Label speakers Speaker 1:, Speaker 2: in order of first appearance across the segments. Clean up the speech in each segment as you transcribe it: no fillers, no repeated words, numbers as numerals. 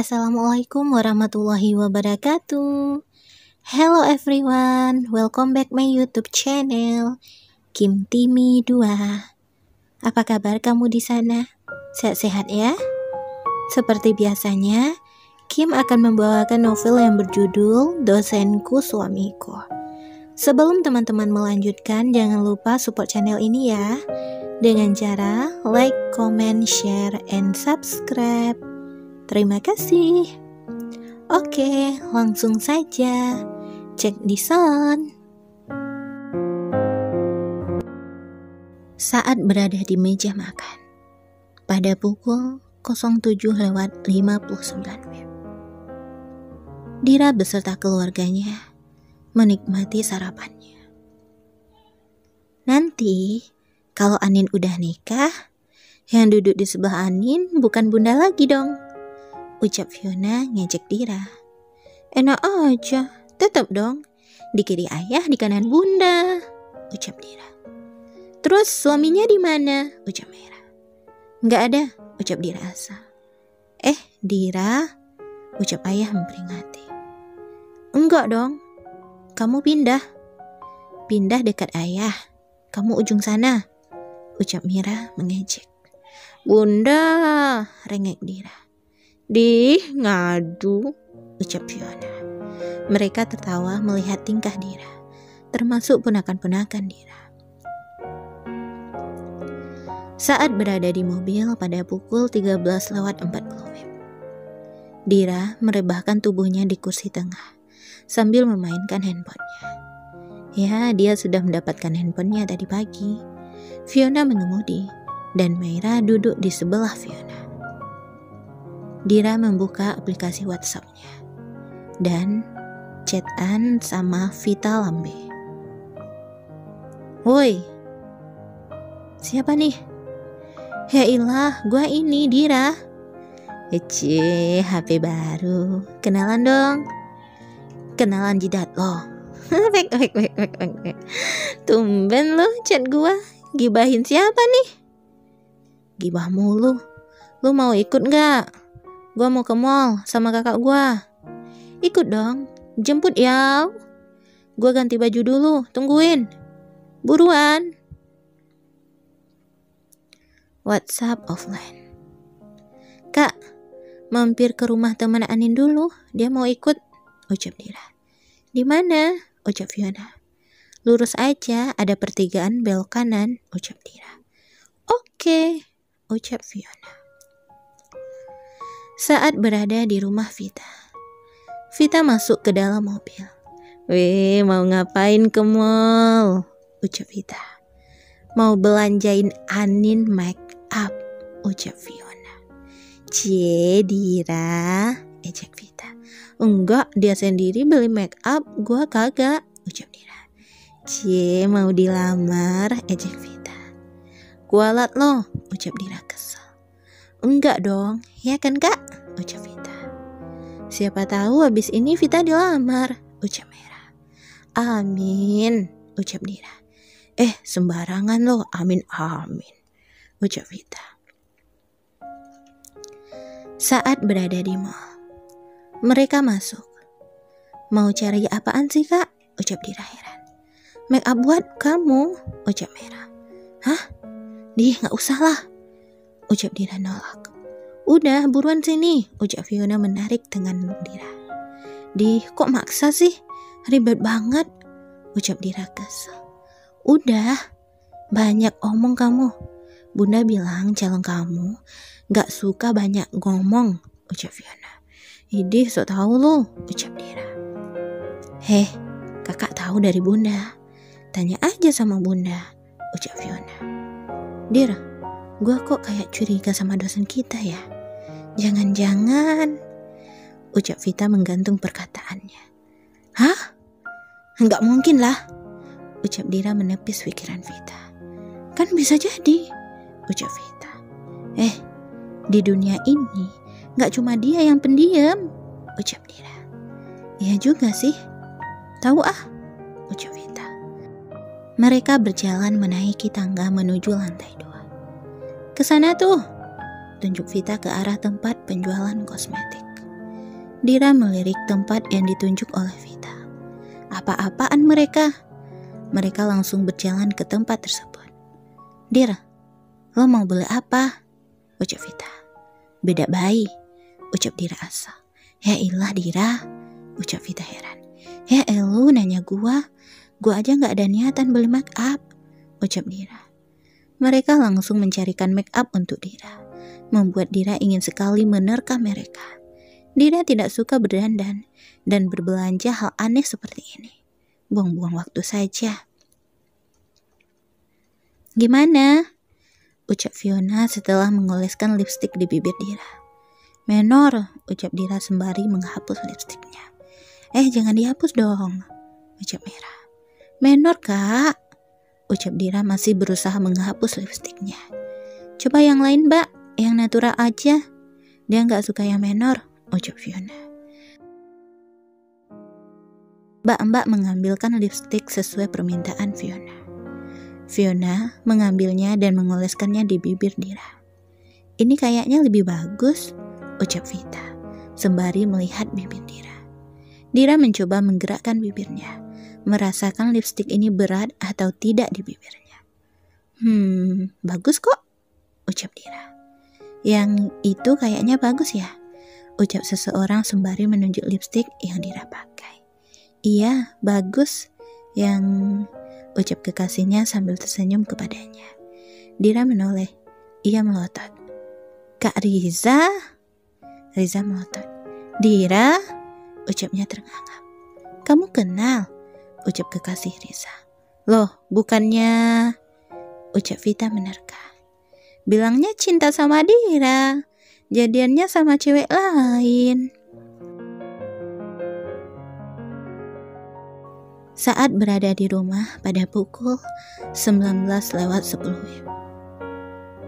Speaker 1: Assalamualaikum warahmatullahi wabarakatuh. Hello everyone, welcome back my YouTube channel Kim Timi 2. Apa kabar kamu di sana? Sehat-sehat ya? Seperti biasanya, Kim akan membawakan novel yang berjudul Dosenku Suamiku. Sebelum teman-teman melanjutkan, jangan lupa support channel ini ya, dengan cara like, comment, share, and subscribe. Terima kasih. Oke, langsung saja. Cek di sound. Saat berada di meja makan, pada pukul 07.59 WIB, Dira beserta keluarganya menikmati sarapannya. Nanti, kalau Anin udah nikah, yang duduk di sebelah Anin bukan bunda lagi dong, ucap Fiona ngejek Dira. Enak aja, tetap dong, di kiri ayah, di kanan bunda, ucap Dira. Terus suaminya di mana? Ucap Mira. Nggak ada, ucap Dira asal. Dira, ucap ayah memperingati. Enggak dong, kamu pindah dekat ayah, kamu ujung sana, ucap Mira mengejek. Bunda, rengek Dira. Ngadu, ucap Fiona. Mereka tertawa melihat tingkah Dira, termasuk ponakan-ponakan Dira. Saat berada di mobil pada pukul 13.40 WIB, Dira merebahkan tubuhnya di kursi tengah sambil memainkan handphonenya. Ya, dia sudah mendapatkan handphonenya tadi pagi. Fiona mengemudi dan Meira duduk di sebelah Fiona. Dira membuka aplikasi WhatsApp-nya dan chatan sama Vita Lambe. Woi, siapa nih? Ya ilah, gua ini Dira. HP baru. Kenalan dong. Kenalan jidat lo. Wek. Tumben lo chat gua. Gibahin siapa nih? Gibah mulu. Lu mau ikut gak? Gua mau ke mall sama kakak gua. Ikut dong, jemput ya. Gua ganti baju dulu, tungguin. Buruan. WhatsApp offline. Kak, mampir ke rumah teman Anin dulu, dia mau ikut, ucap Dira. Di mana? Ucap Fiona. Lurus aja, ada pertigaan belok kanan, ucap Dira. Oke, ucap Fiona. Saat berada di rumah Vita masuk ke dalam mobil. Weh, mau ngapain ke mall? Ucap Vita. Mau belanjain Anin make up, ucap Fiona. Dira, ejek Vita. Enggak, dia sendiri beli make up, gua kagak, ucap Dira. Mau dilamar, ejek Vita. Kualat lo, ucap Dira kesel. Enggak dong, ya kan kak? Ucap Vita. Siapa tahu habis ini Vita dilamar, ucap Mira. Amin, ucap Dira. Sembarangan lo, amin, ucap Vita. Saat berada di mall, mereka masuk. Mau cari apaan sih kak? Ucap Dira heran. Make up buat kamu, ucap Mira. Hah? Gak usah lah, ucap Dira nolak. Udah, buruan sini, ucap Fiona menarik tangan Dira. Kok maksa sih? Ribet banget, ucap Dira kesel. Udah, banyak omong kamu. Bunda bilang calon kamu gak suka banyak ngomong, ucap Fiona. Sok tahu lo, ucap Dira. Kakak tahu dari bunda. Tanya aja sama bunda, ucap Fiona. Dira, gua kok kayak curiga sama dosen kita ya? Jangan-jangan, ucap Vita menggantung perkataannya. Hah? Nggak mungkin lah, ucap Dira menepis pikiran Vita. Kan bisa jadi, ucap Vita. Di dunia ini nggak cuma dia yang pendiam, ucap Dira. Iya juga sih, tahu ucap Vita. Mereka berjalan menaiki tangga menuju lantai 2. Kesana tuh, tunjuk Vita ke arah tempat penjualan kosmetik. Dira melirik tempat yang ditunjuk oleh Vita. Apa-apaan mereka? Mereka langsung berjalan ke tempat tersebut. Dira, lo mau beli apa? Ucap Vita. Beda bayi, ucap Dira asal. Ya ilah Dira, ucap Vita heran. Ya elu nanya gua aja gak ada niatan beli make up, ucap Dira. Mereka langsung mencarikan make up untuk Dira, membuat Dira ingin sekali menerka mereka. Dira tidak suka berdandan dan berbelanja hal aneh seperti ini. Buang-buang waktu saja. Gimana? Ucap Fiona setelah mengoleskan lipstik di bibir Dira. Menor, ucap Dira sembari menghapus lipstiknya. Jangan dihapus dong, ucap Mira. Menor kak, ucap Dira masih berusaha menghapus lipstiknya. Coba yang lain mbak, yang natural aja. Dia gak suka yang menor, ucap Fiona. Mbak mengambilkan lipstik sesuai permintaan Fiona. Fiona mengambilnya dan mengoleskannya di bibir Dira. Ini kayaknya lebih bagus, ucap Vita, sembari melihat bibir Dira. Dira mencoba menggerakkan bibirnya, merasakan lipstik ini berat atau tidak di bibirnya. Bagus kok, ucap Dira. Yang itu kayaknya bagus ya, ucap seseorang sembari menunjuk lipstik yang Dira pakai. Iya, bagus, yang ucap kekasihnya sambil tersenyum kepadanya. Dira menoleh, ia melotot. Kak Riza? Riza melotot. Dira? Ucapnya ternganga. Kamu kenal? Ucap kekasih Riza. Loh, bukannya... Ucap Vita menerka. Bilangnya cinta sama Dira, jadiannya sama cewek lain. Saat berada di rumah pada pukul 19:10 WIB.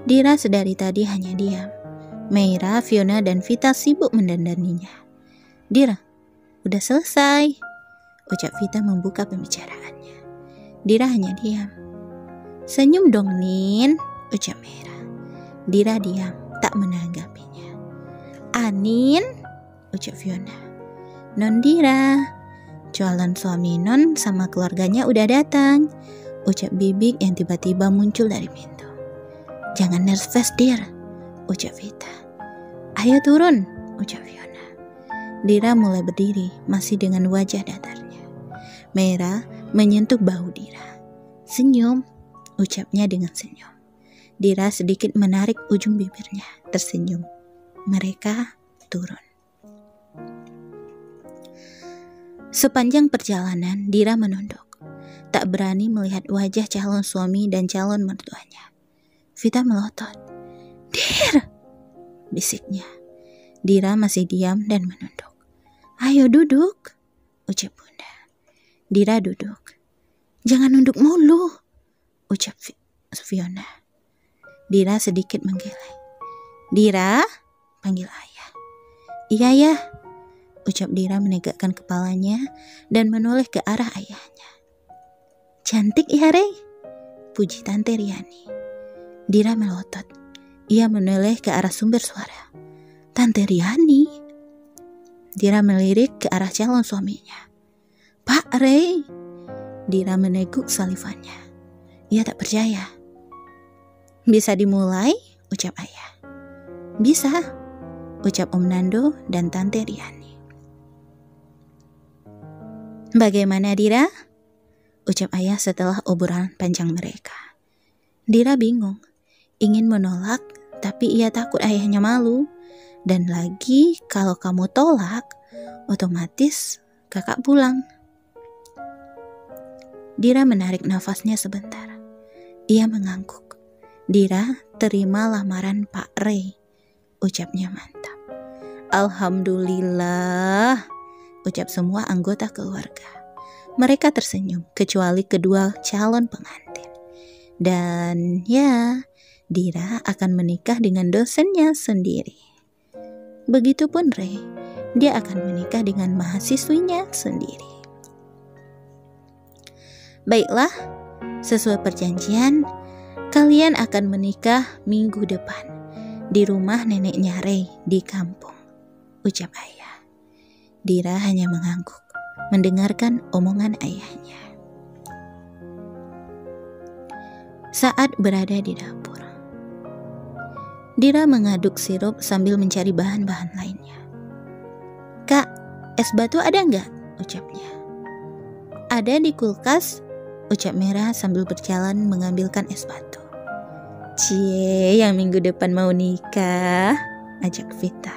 Speaker 1: Dira sedari tadi hanya diam. Meira, Fiona, dan Vita sibuk mendandaninya. Dira, udah selesai, ucap Vita membuka pembicaraannya. Dira hanya diam. Senyum dong Nin, ucap Meira. Dira diam, tak menanggapinya. Anin, ucap Fiona. Non Dira, calon suami Non sama keluarganya udah datang, ucap Bibik yang tiba-tiba muncul dari pintu. Jangan nervous Dir, ucap Vita. Ayo turun, ucap Fiona. Dira mulai berdiri, masih dengan wajah datarnya. Meira menyentuh bahu Dira. Senyum, ucapnya dengan senyum. Dira sedikit menarik ujung bibirnya, tersenyum. Mereka turun. Sepanjang perjalanan, Dira menunduk. Tak berani melihat wajah calon suami dan calon mertuanya. Vita melotot. Dir! Bisiknya. Dira masih diam dan menunduk. Ayo duduk, ucap Bunda. Dira duduk. Jangan nunduk mulu, ucap Fiona. Dira sedikit menggeleng. Dira, panggil ayah. Iya ya, ucap Dira menegakkan kepalanya dan menoleh ke arah ayahnya. Cantik ya Rey, puji Tante Riani. Dira melotot. Ia menoleh ke arah sumber suara. Tante Riani. Dira melirik ke arah calon suaminya. Pak Rey. Dira meneguk salivannya. Ia tak percaya. Bisa dimulai, ucap ayah. Bisa, ucap Om Nando dan Tante Riani. Bagaimana Dira? Ucap ayah setelah obrolan panjang mereka. Dira bingung, ingin menolak, tapi ia takut ayahnya malu. Dan lagi kalau kamu tolak, otomatis kakak pulang. Dira menarik nafasnya sebentar. Ia mengangguk. Dira terima lamaran Pak Rey, ucapnya mantap. Alhamdulillah, ucap semua anggota keluarga. Mereka tersenyum, kecuali kedua calon pengantin. Dan ya, Dira akan menikah dengan dosennya sendiri. Begitupun Rey, dia akan menikah dengan mahasiswinya sendiri. Baiklah, sesuai perjanjian, kalian akan menikah minggu depan di rumah neneknya Rey di kampung, ucap ayah. Dira hanya mengangguk, mendengarkan omongan ayahnya. Saat berada di dapur, Dira mengaduk sirup sambil mencari bahan-bahan lainnya. "Kak, es batu ada nggak?" ucapnya. "Ada di kulkas," ucap Merah sambil berjalan mengambilkan es batu. "Cie, yang minggu depan mau nikah," ajak Vita.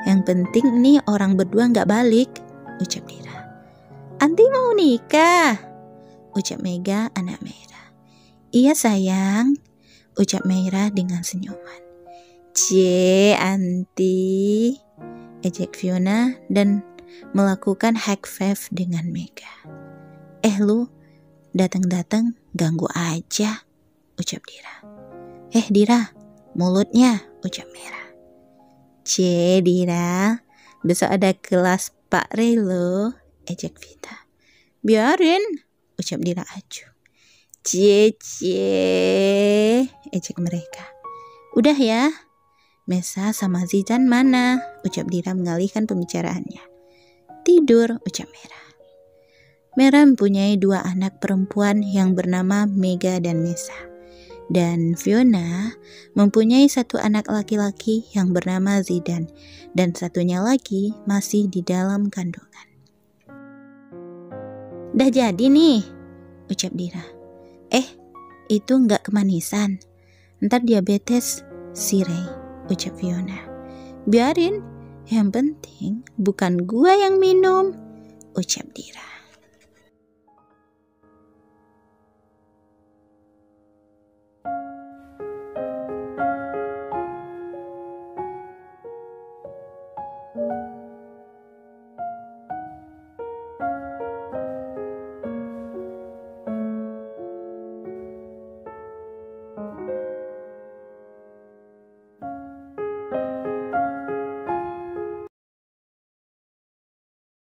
Speaker 1: "Yang penting nih orang berdua nggak balik," ucap Dira. "Anti mau nikah," ucap Mega anak Merah. "Iya sayang," ucap Merah dengan senyuman. "Cie, Anti," ejek Fiona dan melakukan high five dengan Mega. Lu datang-datang ganggu aja," ucap Dira. Dira, mulutnya," ucap Merah. "Cie Dira, besok ada kelas Pak Rey loh," ejek Vita. "Biarin," ucap Dira acuh. "Cie, ejek mereka. "Udah ya, Mesa sama Zizan mana?" ucap Dira mengalihkan pembicaraannya. "Tidur," ucap Merah. Merah mempunyai 2 anak perempuan yang bernama Mega dan Mesa. Dan Fiona mempunyai 1 anak laki-laki yang bernama Zidan. Dan satunya lagi masih di dalam kandungan. "Dah jadi nih," ucap Dira. Itu nggak kemanisan. Ntar diabetes, si Ray," ucap Fiona. "Biarin, yang penting bukan gua yang minum," ucap Dira.